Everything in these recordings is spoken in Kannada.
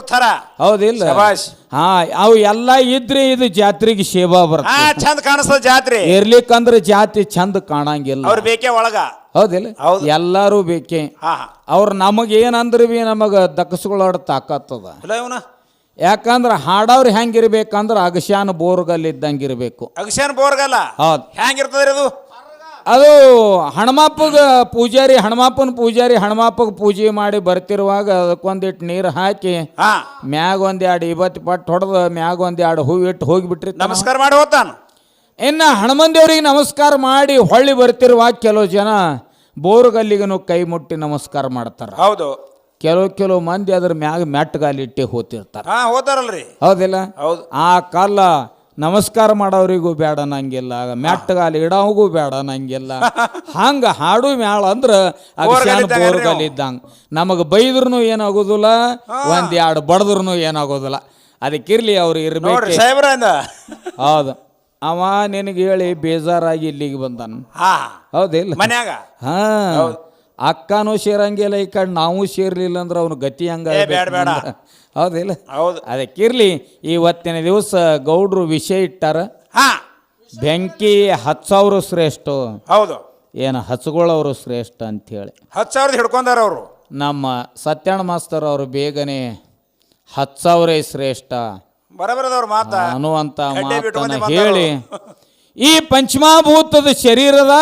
ಥರ ಹೌದಿಲ್ಲ ಹಾ ಅವು ಎಲ್ಲ ಇದ್ರೆ ಇದು ಜಾತ್ರೆಗೆ ಶೇಬಾ ಬರ್ತದೆ ಚಂದ ಕಾಣಿಸ್ತದ ಜಾತ್ರೆ ಇರ್ಲಿಕ್ಕಂದ್ರೆ ಜಾತಿ ಚಂದ ಕಾಣಂಗಿಲ್ಲ ಅವ್ರ ಬೇಕೇ ಒಳಗ ಹೌದಿಲ್ಲ ಎಲ್ಲಾರು ಬೇಕೆ ಅವ್ರ ನಮಗೇನಂದ್ರೆ ಬಿ ನಮಗ ದಕ್ಕಸ್ಗಳಾಡ ತಾಕತ್ತದ ಯಾಕಂದ್ರ ಹಾಡವ್ರು ಹೆಂಗಿರ್ಬೇಕಂದ್ರ ಅಗಶ್ಯಾನ ಬೋರ್ಗಲ್ ಇದ್ದಂಗೆ ಇರ್ಬೇಕು ಅಗಶ್ಯಾನ ಬೋರ್ಗಲ್ಲ ಹೌದು ಹೆಂಗಿರ್ತದ್ರಿ ಅದು ಅದು ಹಣಮಪ್ಪಗ ಪೂಜಾರಿ ಹಣಮಪ್ಪನ ಪೂಜಾರಿ ಹಣಮಪ್ಪಗೆ ಪೂಜೆ ಮಾಡಿ ಬರ್ತಿರುವಾಗ ಅದಕ್ಕೊಂದಿಟ್ಟು ನೀರು ಹಾಕಿ ಮ್ಯಾಗ ಒಂದೆರಡು ಇವತ್ತು ಪಟ್ಟು ಹೊಡೆದು ಮ್ಯಾಗ ಒಂದೆರಡು ಹೂವು ಇಟ್ಟು ಹೋಗಿಬಿಟ್ರಿ ನಮಸ್ಕಾರ ಮಾಡಿ ಹೋಗ್ತಾನ ಇನ್ನು ಹನುಮಂದೇವ್ರಿಗೆ ನಮಸ್ಕಾರ ಮಾಡಿ ಹೊಳ್ಳಿ ಬರ್ತಿರುವಾಗ ಕೆಲವು ಜನ ಬೋರ್ಗಲ್ಲಿಗೂ ಕೈ ಮುಟ್ಟಿ ನಮಸ್ಕಾರ ಮಾಡ್ತಾರ ಹೌದು ಕೆಲವು ಮಂದಿ ಅದ್ರ ಮ್ಯಾಗ ಮೆಟ್ಟಗಾಲಿಟ್ಟಿ ಹೋಗ್ತಿರ್ತಾರ ಹೋತಾರಲ್ರಿ ಹೌದಿಲ್ಲ ಹೌದು ಆ ಕಾಲ ನಮಸ್ಕಾರ ಮಾಡೋರಿಗೂ ಬೇಡ ನಂಗಿಲ್ಲ ಮೆಟ್ಟಗಾಲಿ ಇಡೋಗೂ ಬೇಡ ನಂಗಿಲ್ಲ ಹಂಗ ಹಾಡು ಮ್ಯಾಳ ಅಂದ್ರ ಬೋರ್ಗಲ್ ಇದ್ದಂಗ ನಮಗ ಬೈದ್ರೂ ಏನಾಗೋದಿಲ್ಲ ಒಂದೆರಡು ಬಡದ್ರೂ ಏನಾಗೋದಿಲ್ಲ ಅದಕ್ಕಿರ್ಲಿ ಅವ್ರು ಇರ್ಬೇಕು ಹೌದು ಅವ ನಿನಗೆ ಹೇಳಿ ಬೇಜಾರಾಗಿ ಇಲ್ಲಿಗೆ ಬಂದಾನ ಹೌದಿಲ್ಲ ಮನ್ಯಾಗ ಹಾ ಅಕ್ಕನೂ ಸೇರಂಗಿಲ್ಲ ಈ ಕಡೆ ನಾವು ಸೇರ್ಲಿಲ್ಲ ಅಂದ್ರೆ ಅವನು ಗತಿ ಹಂಗ ಹೌದಿಲ್ಲ ಅದಕ್ಕಿರ್ಲಿ ಇವತ್ತಿನ ದಿವಸ ಗೌಡ್ರು ವಿಷಯ ಇಟ್ಟಾರ ಬೆಂಕಿ 10,000 ಶ್ರೇಷ್ಠ ಹೌದು ಏನು ಹಚ್ಕೊಳ್ಳೋರು ಶ್ರೇಷ್ಠ ಅಂತ ಹೇಳಿ 10,000 ಹಿಡ್ಕೊಂಡಾರ ಅವರು ನಮ್ಮ ಸತ್ಯಣ್ಣ ಮಾಸ್ತರ್ ಅವರು ಬೇಗನೆ 10,000 ಶ್ರೇಷ್ಠ ಬರಬರದವ್ರ ಮಾತ ಅನ್ನುವಂತ ಮಾತನ್ನ ಹೇಳಿ ಈ ಪಂಚಮಭೂತದ ಶರೀರದ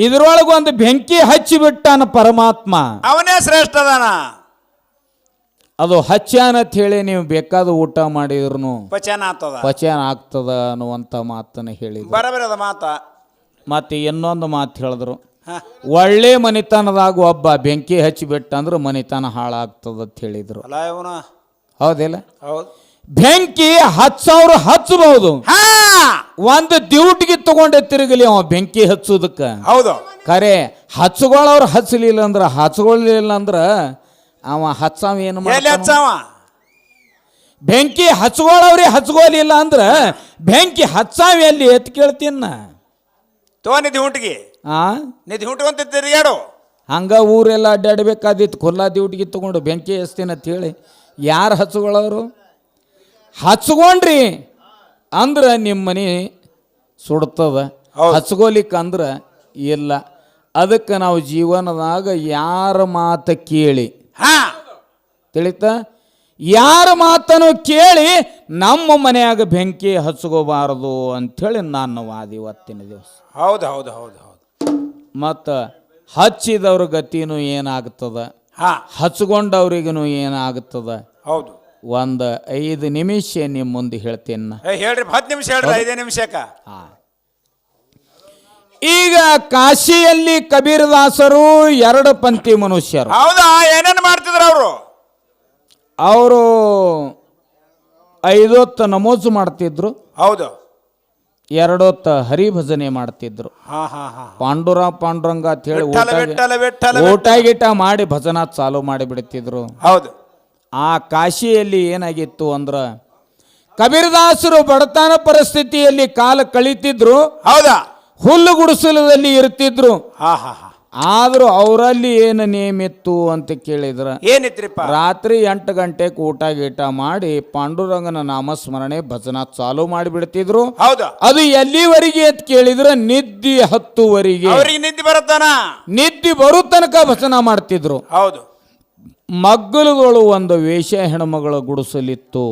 ಇದ್ರೊಳಗೊಂದು ಬೆಂಕಿ ಹಚ್ಚಿಬಿಟ್ಟಾನ ಪರಮಾತ್ಮ ಅವನೇ ಶ್ರೇಷ್ಠ ಅದಾನ ಅದು ಹಚ್ಚಾನ ಅಂತ ಹೇಳಿ ನೀವು ಬೇಕಾದ ಊಟ ಮಾಡಿದ್ರು ಪಚನ ಆಗ್ತದ ಅನ್ನುವಂತ ಮಾತನ್ನ ಹೇಳಿದ್ರು ಬರಬರದ ಮಾತ ಮತ್ತೆ ಇನ್ನೊಂದು ಮಾತು ಹೇಳಿದ್ರು ಒಳ್ಳೆ ಮನಿತನದಾಗ ಒಬ್ಬ ಬೆಂಕಿ ಹಚ್ಚಿಬಿಟ್ಟ ಅಂದ್ರೆ ಮನಿತನ ಹಾಳಾಗ್ತದ ಅಂತ ಹೇಳಿದ್ರು ಹೌದಿಲ್ಲ ಬೆಂಕಿ 10,000 ಹಚ್ಚಬಹುದು ಒಂದು ಡ್ಯೂಟಿಗೆ ತಗೊಂಡೆ ತಿರುಗಲಿ ಅವ ಬೆಂಕಿ ಹಚ್ಚೋದಕ್ಕ ಹೌದು ಖರೆ ಹಚ್ಕೊಳ್ಳೋರು ಹಚ್ಚಲಿಲ್ಲ ಅಂದ್ರ ಹಚ್ಕೊಳ್ಳಿಲ್ಲ ಅಂದ್ರ ಅವ ಹಚ್ಚಾವ ಏನು ಬೆಂಕಿ ಹಚ್ಕೊಳ್ಳೋವ್ರಿ ಹಚ್ಕೊಳ್ಳಿಲ್ಲ ಅಂದ್ರ ಬೆಂಕಿ ಹಚ್ಚಾವ ಎಲ್ಲಿ ಎತ್ ಕೇಳ್ತೀನ ನಿಧಿ ಹುಟ್ಟಿಗೆ ನಿಧಿ ಹುಟ್ಟುವಂತ ತಿರುಗಾಡು ಹಂಗ ಊರೆಲ್ಲ ಅಡ್ಡಾಡ್ಬೇಕಾದಿತ್ತು ಕೊಲ್ಲಾ ಡ್ಯೂಟಿಗೆ ತಗೊಂಡು ಬೆಂಕಿ ಹಚ್ತೀನಿ ಅಂತ ಹೇಳಿ ಯಾರು ಹಚ್ಕೊಳ್ಳೋರು ಹಚ್ಕೊಂಡ್ರಿ ಅಂದ್ರ ನಿಮ್ಮ ಮನೆ ಸುಡ್ತದ ಹಚ್ಕೋಲಿಕ್ಕಂದ್ರ ಇಲ್ಲ ಅದಕ್ಕೆ ನಾವು ಜೀವನದಾಗ ಯಾರ ಮಾತು ಕೇಳಿ ತಿಳಿತ ಯಾರ ಮಾತನ್ನು ಕೇಳಿ ನಮ್ಮ ಮನೆಯಾಗ ಬೆಂಕಿ ಹಚ್ಕೋಬಾರದು ಅಂಥೇಳಿ ನಾನು ವಾದಿ ಇವತ್ತಿನ ದಿವಸ ಹೌದು ಹೌದು ಹೌದು ಹೌದು ಮತ್ತು ಹಚ್ಚಿದವ್ರ ಗತಿನೂ ಏನಾಗ್ತದ ಹಚ್ಕೊಂಡವ್ರಿಗೂ ಏನಾಗ್ತದ ಹೌದು ಒಂದು 5 ನಿಮಿಷ ನಿಮ್ಮ ಮುಂದೆ ಹೇಳ್ತೀನಿ ಹೇಳ್ರಿ 10 ನಿಮಿಷ ಹೇಳ್ರಿ 5 ನಿಮಿಷಕ್ಕ ಈಗ ಕಾಶಿಯಲ್ಲಿ ಕಬೀರದಾಸರು 2 ಪಂಥಿ ಮನುಷ್ಯರು ಹೌದಾ ಏನೇನು ಮಾಡ್ತಿದ್ರು ಅವರು 5 ಹೊತ್ತು ನಮೋಜು ಮಾಡ್ತಿದ್ರು ಹೌದು 2 ಹೊತ್ತು ಹರಿಭಜನೆ ಮಾಡ್ತಿದ್ರು ಪಾಂಡುರಂಗ ಅಂತ ಹೇಳಿ ಊಟ ಗೀಟ ಮಾಡಿ ಭಜನಾ ಚಾಲು ಮಾಡಿ ಬಿಡ್ತಿದ್ರು ಹೌದು ಆ ಕಾಶಿಯಲ್ಲಿ ಏನಾಗಿತ್ತು ಅಂದ್ರ ಕಬೀರದಾಸರು ಬಡತನ ಪರಿಸ್ಥಿತಿಯಲ್ಲಿ ಕಾಲ ಕಳೀತಿದ್ರು ಹೌದಾ ಹುಲ್ಲು ಗುಡಿಸಲದಲ್ಲಿ ಇರ್ತಿದ್ರು ಆದ್ರೂ ಅವರಲ್ಲಿ ಏನು ನೇಮಿತ್ತು ಅಂತ ಕೇಳಿದ್ರ ಏನಿತ್ರಿಪ್ಪ ರಾತ್ರಿ 8 ಗಂಟೆಗೆ ಊಟ ಗೀಟ ಮಾಡಿ ಪಾಂಡುರಂಗನ ನಾಮಸ್ಮರಣೆ ಭಜನಾ ಚಾಲು ಮಾಡಿಬಿಡ್ತಿದ್ರು ಹೌದಾ ಅದು ಎಲ್ಲಿವರೆಗೆ ಅಂತ ಕೇಳಿದ್ರ ನಿದ್ದಿ 10ವರೆಗೆ ನಿದ್ದೆ ಬರುತ್ತಾನ ನಿದ್ದಿ ಬರೋ ತನಕ ಭಜನಾ ಮಾಡ್ತಿದ್ರು ಹೌದು ಮಗ್ಗಲುಗಳು ಒಂದು ವೇಷ ಹೆಣ್ಮಗಳ ಗುಡಿಸಲಿತ್ತು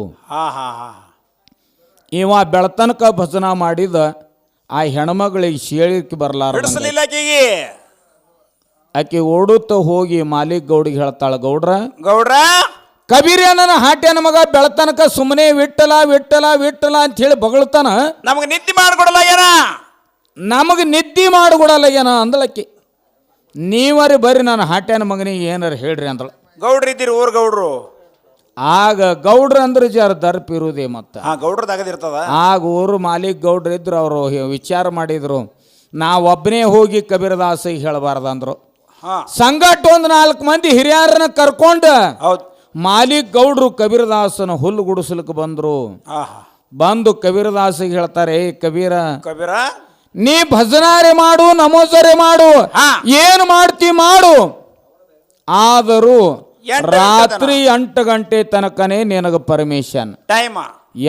ಇವ ಬೆಳತನಕ ಭಜನಾ ಮಾಡಿದ ಆ ಹೆಣ್ಮಗಳಿಗೆ ಶೇಳಿಕೆ ಬರಲಾರ ಆಕೆ ಓಡುತ್ತ ಹೋಗಿ ಮಾಲಿಕ್ ಗೌಡಿಗೆ ಹೇಳ್ತಾಳ ಗೌಡ್ರ ಕಬೀರನ ಹಾಟ್ಯನ ಮಗ ಬೆಳತನಕ ಸುಮ್ಮನೆ ವಿಠಲ ವಿಠಲ ವಿಠಲ ಅಂತ ಹೇಳಿ ಬಗಳ್ತಾನ ನಮಗೆ ನಿದ್ದೆ ಮಾಡಿಕೊಡಲ್ಲ ಏನ ನಮಗೆ ನಿದ್ದೆ ಮಾಡಿಕೊಡಲ್ಲ ಏನ ಅಂದಳಕ್ಕೆ ನೀವರಿ ಬರ್ರಿ ನಾನು ಹಾಟ್ಯನ ಮಗನಿಗೆ ಏನಾರು ಹೇಳ್ರಿ ಅಂದಳ ಗೌಡ್ರ ಇದ್ದೀರಿ ಊರ್ ಗೌಡ್ರು ಆಗ ಗೌಡ್ರ ಅಂದ್ರೆ ಜರ ದರ್ಪ ಇರುದೇ ಮತ್ತ ಗೌಡ್ರದಾಗದಿರ್ತದ ಆಗ ಊರು ಮಾಲಿಕ್ ಗೌಡ್ರ ಇದ್ರು ಅವರು ವಿಚಾರ ಮಾಡಿದ್ರು ನಾವೊಬ್ಬನೇ ಹೋಗಿ ಕಬೀರದಾಸಿಗೆ ಹೇಳಬಾರ್ದಂದ್ರು ಸಂಗಟ್ 4 ಮಂದಿ ಹಿರಿಯರನ್ನ ಕರ್ಕೊಂಡು ಮಾಲಿಕ್ ಗೌಡ್ರು ಕಬೀರದಾಸನ ಹುಲ್ಲು ಗುಡಿಸ್ಲಿಕ್ಕೆ ಬಂದು ಕಬೀರದಾಸಿಗೆ ಹೇಳ್ತಾರೆ ಕಬೀರ ನೀ ಭಜನಾರೆ ಮಾಡು ನಮೋಜರೆ ಮಾಡು ಏನು ಮಾಡ್ತಿ ಮಾಡು ಆದರೂ ರಾತ್ರಿ 8 ಗಂಟೆ ತನಕನೇ ನಿನಗ ಪರ್ಮಿಷನ್. ಟೈಮ್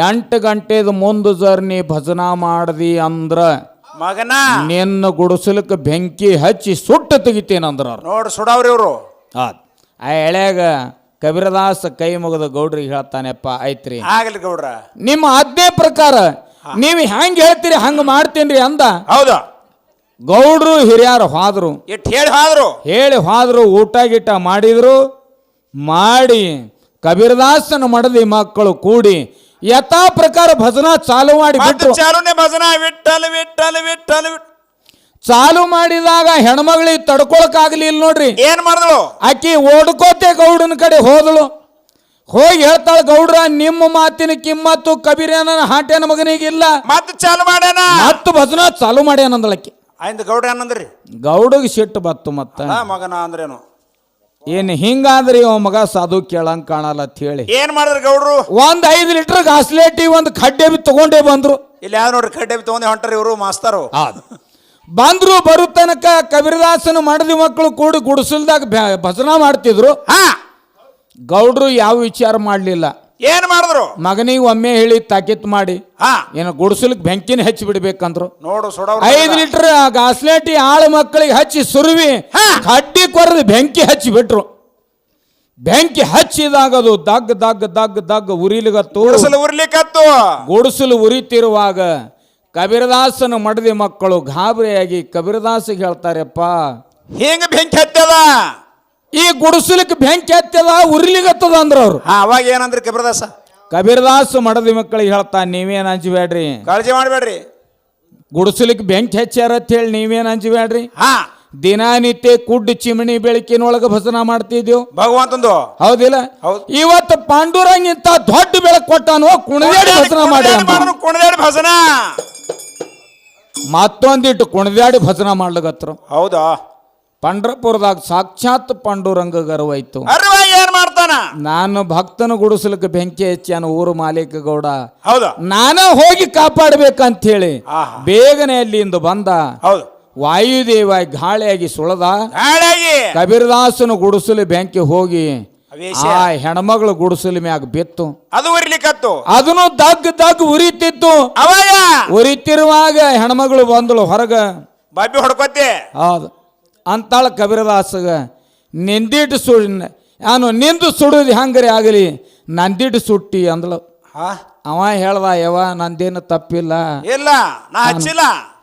8 ಗಂಟೆದ ಮುಂದೆ ಜರ್ ನೀ ಭಜನಾ ಮಾಡದಿ ಅಂದ್ರ ಮಗನ ನಿನ್ನ ಗುಡಿಸಲಕ್ಕೆ ಬೆಂಕಿ ಹಚ್ಚಿ ಸುಟ್ಟು ತೆಗಿತೇನಂದ್ರ ಅವ್ರು. ನೋಡ್ ಸುಡವ್ರಿ ಇವ್ರು. ಆ ಎಳ್ಯಾಗ ಕಬೀರದಾಸ ಕೈ ಮುಗಿದ ಗೌಡ್ರಿಗೆ ಹೇಳ್ತಾನೆಪ್ಪ, ಐತ್ರಿ ಆಗಲಿ ಗೌಡ್ರ, ನಿಮ್ಮ ಆಜ್ಞೆ ಪ್ರಕಾರ ನೀವು ಹೆಂಗ್ ಹೇಳ್ತೀರಿ ಹಂಗ ಮಾಡ್ತೇನ್ರಿ ಅಂದ. ಹೌದು. ಗೌಡ್ರು ಹಿರಿಯರು ಹೋದ್ರು, ಇಟ್ ಹೇಳಿ ಹೋದ್ರು, ಊಟ ಗೀಟ ಮಾಡಿದ್ರು. ಮಾಡಿ ಕಬೀರದಾಸನ ಮಡದಿ ಮಕ್ಕಳು ಕೂಡಿ ಯಥಾ ಪ್ರಕಾರ ಭಜನಾ ಚಾಲು ಮಾಡಿ ಬಿಟ್ರು. ಚಾಲುನೆ ಭಜನಾ ವಿಠಲ ವಿಠಲ ವಿಠಲ. ಚಾಲು ಮಾಡಿದಾಗ ಹೆಣ್ಮಗಳಿಗೆ ತಡ್ಕೊಳಕಾಗ್ಲಿಲ್ಲ ನೋಡ್ರಿ. ಏನ್ ಮಾಡಿದಳು ಆಕಿ ಓಡ್ಕೋತೆ ಗೌಡನ ಕಡೆ ಹೋದಳು. ಹೋಗಿ ಹೇಳ್ತಾಳ, ಗೌಡ್ರ ನಿಮ್ಮ ಮಾತಿನ ಕಿಮ್ಮತ್ತು ಕಬೀರನ ಹಾಟ್ಯನ ಮಗನಿಗಿಲ್ಲ. ಮತ್ತೆ ಚಾಲು ಮಾಡ್ಯಾನ, ಮತ್ತು ಭಜನಾ ಚಾಲು ಮಾಡ್ಯಾನಂದಳಕ್ಕಿ. ಆಯ್ತು ಗೌಡ್ರ ಏನಂದ್ರಿ? ಗೌಡಗೆ ಸಿಟ್ಟು ಬತ್ತು. ಮತ್ತ ಮಗನ ಅಂದ್ರೇನು ಏನ್ ಹಿಂಗಾದ್ರಿ ಅವ ಮಗ ಸಾಧು ಕೇಳಂಗ್ ಕಾಣಲ್ಲ ಅಂತ ಹೇಳಿ ಏನ್ ಮಾಡಿದ್ರಿ ಗೌಡ್ರು? 5 ಲೀಟರ್ ಗಾಸ್ಲೇಟಿ ಒಂದು ಖಡ್ಡೆ ಬಿ ತಗೊಂಡೇ ಬಂದ್ರು. ಇಲ್ಲಿ ಯಾವ ನೋಡ್ರಿ ಕಡ್ಡೆ ತಗೊಂಡೆ ಹೊಂಟಾರ ಇವರು ಮಾಸ್ತರು. ಬಂದ್ರು. ಬರು ತನಕ ಕಬೀರದಾಸನ ಮಡದಿ ಮಕ್ಕಳು ಕೂಡಿ ಗುಡಿಸಲ್ದಾಗ ಭಜನಾ ಮಾಡ್ತಿದ್ರು. ಗೌಡ್ರು ಯಾವ ವಿಚಾರ ಮಾಡ್ಲಿಲ್ಲ. ಏನ್ ಮಾಡಿದ್ರು? ಮಗನಿಗೆ ಒಮ್ಮೆ ಹೇಳಿ ತಾಕೀತ್ ಮಾಡಿ ಏನು ಗುಡಿಸಲಕ್ ಬೆಂಕಿನ ಹಚ್ಚಿ ಬಿಡ್ಬೇಕಂದ್ರು. ನೋಡು 5 ಲೀಟರ್ ಗಾಸ್ಲೇಟಿ ಆಳು ಮಕ್ಕಳಿಗೆ ಹಚ್ಚಿ ಸುರುವಿ ಕಡ್ಡಿ ಕೊರದು ಬೆಂಕಿ ಹಚ್ಚಿ ಬಿಟ್ರು. ಬೆಂಕಿ ಹಚ್ಚಿದಾಗ ಅದು ದಗ್ ದಗ್ ದಗ್ ದಗ್ ಉರಿಲಿಗತ್ತು. ಉರ್ಲಿಕತ್ತು. ಗುಡಿಸಲು ಉರಿತಿರುವಾಗ ಕಬೀರದಾಸನ ಮಡದಿ ಮಕ್ಕಳು ಗಾಬರಿಯಾಗಿ ಕಬೀರದಾಸಿಗೆ ಹೇಳ್ತಾರಪ್ಪ, ಹಿಂಗ ಬೆಂಕಿ ಹತ್ತದ, ಈ ಗುಡಿಸಲಕ್ಕೆ ಬೆಂಕಿ ಹತ್ತದ, ಉರಿಲಿಗತ್ತದ ಅಂದ್ರ ಅವ್ರು. ಅವಾಗ ಏನಂದ್ರಿ ಕಬೀರದಾಸ? ಕಬೀರದಾಸ ಮಡದಿ ಮಕ್ಕಳಿಗೆ ಹೇಳ್ತಾ, ನೀವೇನ್ ಅಂಜಬೇಡ್ರಿ, ಕಾಳಜಿ ಮಾಡ್ಬೇಡ್ರಿ, ಗುಡಿಸಲಿಕ್ಕೆ ಬೆಂಕಿ ಹಚ್ಚಾರ ಅಂತ ಹೇಳಿ ನೀವೇನ್ ಅಂಜಬೇಡ್ರಿ. ದಿನನಿತ್ಯ ಕುಡ್ಡು ಚಿಮಣಿ ಬೆಳಕಿನೊಳಗ ಭಜನಾ ಮಾಡ್ತಿದ್ವು ಭಗವಂತಂದು. ಹೌದಿಲ್ಲ? ಇವತ್ತು ಪಾಂಡುರಂಗ್ ಇಂತ ದೊಡ್ಡ ಬೆಳಕು ಕೊಟ್ಟಾನು, ಕುಣಿದಾಡಿ ಭಜನಾ ಮಾಡಿ. ಕುಣಿದಾಡಿ ಭಜನಾ ಮತ್ತೊಂದಿಟ್ಟು ಕುಣಿದಾಡಿ ಭಜನಾ ಮಾಡ್ಲಗತ್ರು. ಹೌದಾ? ಪಂಡ್ರಪುರದಾಗ ಸಾಕ್ಷಾತ್ ಪಾಂಡುರಂಗ ಗರ್ವೈತು. ಏನ್ ಮಾಡ್ತಾನ? ನಾನು ಭಕ್ತನ ಗುಡಿಸಲಕ್ಕೆ ಬೆಂಕಿ ಹೆಚ್ಚಾನ ಊರು ಮಾಲೀಕ ಗೌಡ. ಹೌದಾ? ನಾನ ಹೋಗಿ ಕಾಪಾಡ್ಬೇಕಂತ ಹೇಳಿ ಬೇಗನೆ ಅಲ್ಲಿಂದ ಬಂದ. ಹೌದು. ವಾಯುದೇವ ಗಾಳಿಯಾಗಿ ಸುಳದ. ಕಬೀರದಾಸನ ಗುಡಿಸಲು ಬೆಂಕಿ ಹೋಗಿ ಆ ಹೆಣ್ಮಗಳು ಗುಡಿಸಲು ಮ್ಯಾಗ ಬಿತ್ತು. ಅದು ಉರಿಲಿಕತ್ತು. ಅದನ್ನು ದಗ್ ದಗ್ ಉರಿತಿತ್ತು. ಉರಿತಿರುವಾಗ ಹೆಣ್ಮಗಳು ಬಂದಳು ಹೊರಗ. ಬಾಬಿ ಹೊಡ್ಕೊತ್ತೆ. ಹೌದು. ಅಂತಾಳ ಕಬೀರದಾಸಗ, ನಿಂದಿಟ್ಟು ನಾನು ನಿಂದು ಸುಡುದು ಹೆಂಗರಿ ಆಗಲಿ, ನಂದಿಟ್ಟು ಸುಟ್ಟಿ ಅಂದಳು. ಅವ ಹೇಳ್ದ, ಯವ ನಂದೇನು ತಪ್ಪಿಲ್ಲ, ಇಲ್ಲ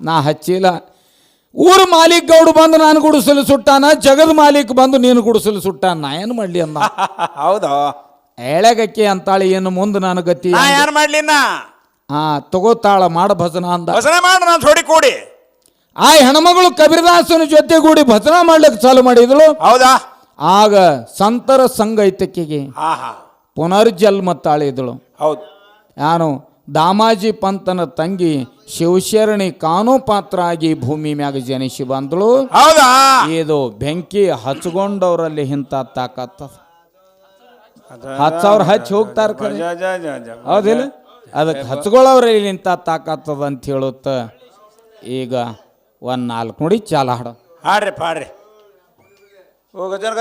ನಾ ಹಚ್ಚಿಲ್ಲ. ಊರು ಮಾಲೀಕ್ ಗೌಡು ಬಂದು ನಾನು ಗುಡಿಸಲು ಸುಟ್ಟಾನ, ಜಗದ ಮಾಲೀಕ್ ಬಂದು ನೀನು ಗುಡಿಸಲು ಸುಟ್ಟಾನ, ನಾ ಏನು ಮಾಡ್ಲಿ ಅಂದ. ಹೌದಾ? ಎಳೆಗಕ್ಕೆ ಅಂತಾಳೆ, ಏನು ಮುಂದೆ ನಾನು ಗತಿ ಏನ್ ಮಾಡ್ಲಿ? ತಗೋತಾಳ, ಮಾಡ ಭಜನಾ ಅಂದ. ಭಜನೆ ಮಾಡ, ನಾನು ಜೋಡಿ ಕೂಡಿ. ಆ ಹೆಣ್ಮಗಳು ಕಬೀರದಾಸನ ಜೊತೆಗೂಡಿ ಭಜನಾ ಮಾಡ್ಲಿಕ್ಕೆ ಚಾಲು ಮಾಡಿದಳು. ಹೌದಾ? ಆಗ ಸಂತರ ಸಂಗೈತಕ್ಕಿಗೆ ಪುನರ್ಜನ್ಮ ತಾಳಿದಳು. ಹೌದು. ನಾನು ದಾಮಾಜಿ ಪಂತನ ತಂಗಿ ಶಿವಶರಣಿ ಕಾನೂ ಪಾತ್ರ ಆಗಿ ಭೂಮಿ ಮ್ಯಾಗ ಜನಿಸಿ ಬಂದಳು. ಹೌದಾ? ಇದು ಬೆಂಕಿ ಹಚ್ಕೊಂಡವ್ರಲ್ಲಿ ಇಂಥ ತಾಕತ್ತದ. 10,000 ಹಚ್ಚಿ ಹೋಗ್ತಾರ, ಹೌದಿಲ್ಲ? ಅದಕ್ಕೆ ಹಚ್ಕೊಳ್ಳೋರಲ್ಲಿ ಇಂಥ ತಾಕತ್ತದ ಅಂತ ಹೇಳುತ್ತ. ಈಗ 1 4 ನುಡಿ ಚಾಲ ಹಾಡು ಹಾಡ್ರಿ ಪಾಡ್ರಿ. ಹೋಗ ಜನ